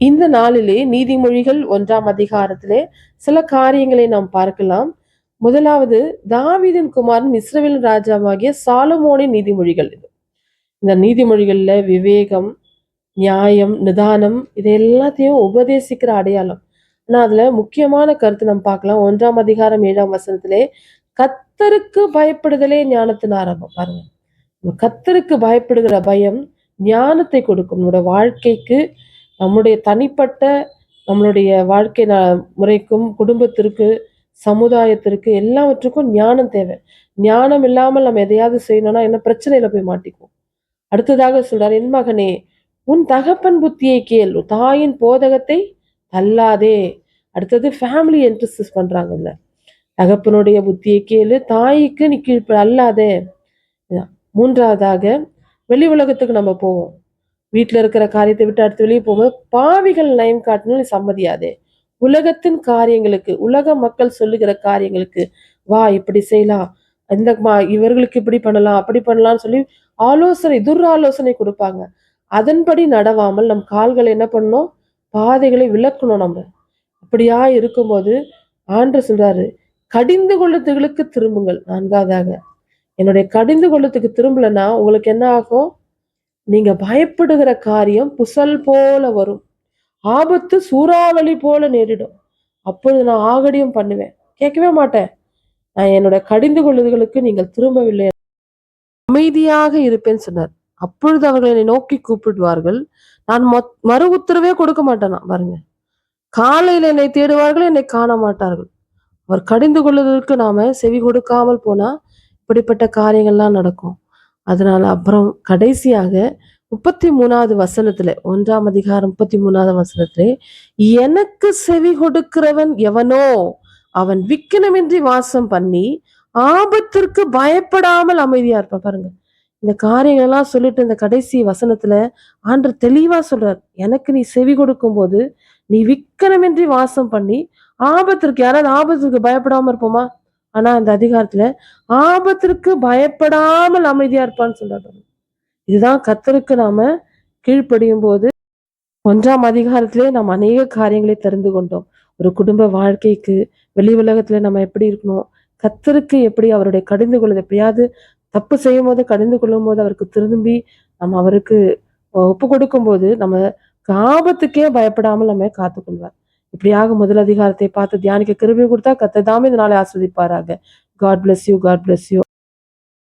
இந்த நாளிலே நீதிமொழிகள் 1 சில காரியங்களை நாம் பார்க்கலாம். முதலாவது, தாவீதின் குமாரன் இஸ்ரவேலின் ராஜாவாகிய சாலமோனின் நீதிமொழிகள். இந்த நீதிமொழிகள்ல விவேகம், நியாயம், நிதானம் இது எல்லாத்தையும் உபதேசிக்கிற அடையாளம். ஆனா அதுல முக்கியமான கருத்து நம்ம பார்க்கலாம். 1 கர்த்தருக்கு பயப்படுதலே ஞானத்தின் ஆரம்பம். பாருங்க, கர்த்தருக்கு பயப்படுகிற பயம் ஞானத்தை கொடுக்கும். நம்முடைய வாழ்க்கைக்கு, நம்முடைய தனிப்பட்ட நம்மளுடைய வாழ்க்கை முறைக்கும், குடும்பத்திற்கு, சமுதாயத்திற்கு எல்லாவற்றுக்கும் ஞானம் தேவை. ஞானம் இல்லாமல் நம்ம எதையாவது செய்யணும்னா என்ன பிரச்சனையில போய் மாட்டிக்குவோம். அடுத்ததாக சொல்றார், என் மகனே உன் தகப்பன் புத்தியை கேள், தாயின் போதகத்தை தள்ளாதே. அடுத்தது ஃபேமிலி என்ட்ரஸ்ட் பண்றாங்கல்ல, தகப்பனுடைய புத்தியை கேளு, தாய்க்கு நீ கீழ்ப்ப அல்லாதே. மூன்றாவதாக, வெளி உலகத்துக்கு நம்ம போவோம். வீட்டில் இருக்கிற காரியத்தை விட்டு அடுத்து வெளியே போகும்போது பாவிகள் நயம் காட்டணும், நீ சம்மதியாதே. உலகத்தின் காரியங்களுக்கு, உலக மக்கள் சொல்லுகிற காரியங்களுக்கு வா இப்படி செய்யலாம், இந்த இவர்களுக்கு இப்படி பண்ணலாம் அப்படி பண்ணலாம்னு சொல்லி ஆலோசனை கொடுப்பாங்க. அதன்படி நடவாமல் நம் கால்களை என்ன பண்ணணும், பாதைகளை விளக்கணும். நம்ம அப்படியா இருக்கும்போது ஆண்டவர் சொல்றாரு, கடிந்து கொள்ளுதலுக்கு திரும்புங்கள். நான்காவதாக, என்னுடைய கடிந்து கொள்ளத்துக்கு திரும்பலன்னா உங்களுக்கு என்ன ஆகும், நீங்க பயப்படுகிற காரியம் புசல் போல வரும், ஆபத்து சூறாவளி போல நேரிடும். அப்பொழுது நான் ஆகடியும் பண்ணுவேன், கேட்கவே மாட்டேன். நான் என்னுடைய கடிந்து கொள்ளுதலுக்கு நீங்கள் திரும்பவில்லை, அமைதியாக இருப்பேன்னு சொன்னார். அப்பொழுது அவர்கள் என்னை நோக்கி கூப்பிடுவார்கள், நான் மறு உத்தரவே கொடுக்க மாட்டேனா. பாருங்க, காலையில் என்னை தேடுவார்கள், என்னை காண மாட்டார்கள். அவர் கடிந்து கொள்வதற்கு நாம செவி கொடுக்காமல் போனா இப்படிப்பட்ட காரியங்கள்லாம் நடக்கும். அதனால அப்புறம் கடைசியாக 33 1 எனக்கு செவி கொடுக்கிறவன் எவனோ அவன் விக்கினமின்றி வாசம் பண்ணி ஆபத்திற்கு பயப்படாமல் அமைதியா இருப்பான். பாருங்க, இந்த காரியங்கள்லாம் சொல்லிட்டு இந்த கடைசி வசனத்துல ஆண்டவர் தெளிவா சொல்றார், எனக்கு நீ செவி கொடுக்கும் போது நீ விக்கினமின்றி வாசம் பண்ணி ஆபத்திற்கு, யாராவது ஆபத்திற்கு பயப்படாம இருப்போமா? ஆனா அந்த அதிகாரத்துல ஆபத்திற்கு பயப்படாமல் அமைதியா இருப்பான்னு சொல்றாரு. இதுதான் கர்த்தருக்கு நாம கீழ்ப்படியும் போது 1 நாம் அநேக காரியங்களை தெரிந்து கொண்டோம். ஒரு குடும்ப வாழ்க்கைக்கு, வெளி உலகத்துல நம்ம எப்படி இருக்கணும், கர்த்தருக்கு எப்படி அவருடைய கடிந்து கொள்வது, எப்படியாவது தப்பு செய்யும் போது கடிந்து கொள்ளும் போது அவருக்கு திரும்பி நம்ம அவருக்கு ஒப்பு கொடுக்கும் போது நம்ம ஆபத்துக்கே பயப்படாமல் நம்ம காத்துக்கொள்வார். இப்படியாக 1 பார்த்து தியானிக்க கிருபை கொடுத்தா கர்த்தர் தாமே இந்த நாளை ஆஸ்வதிப்பாராக. God bless you.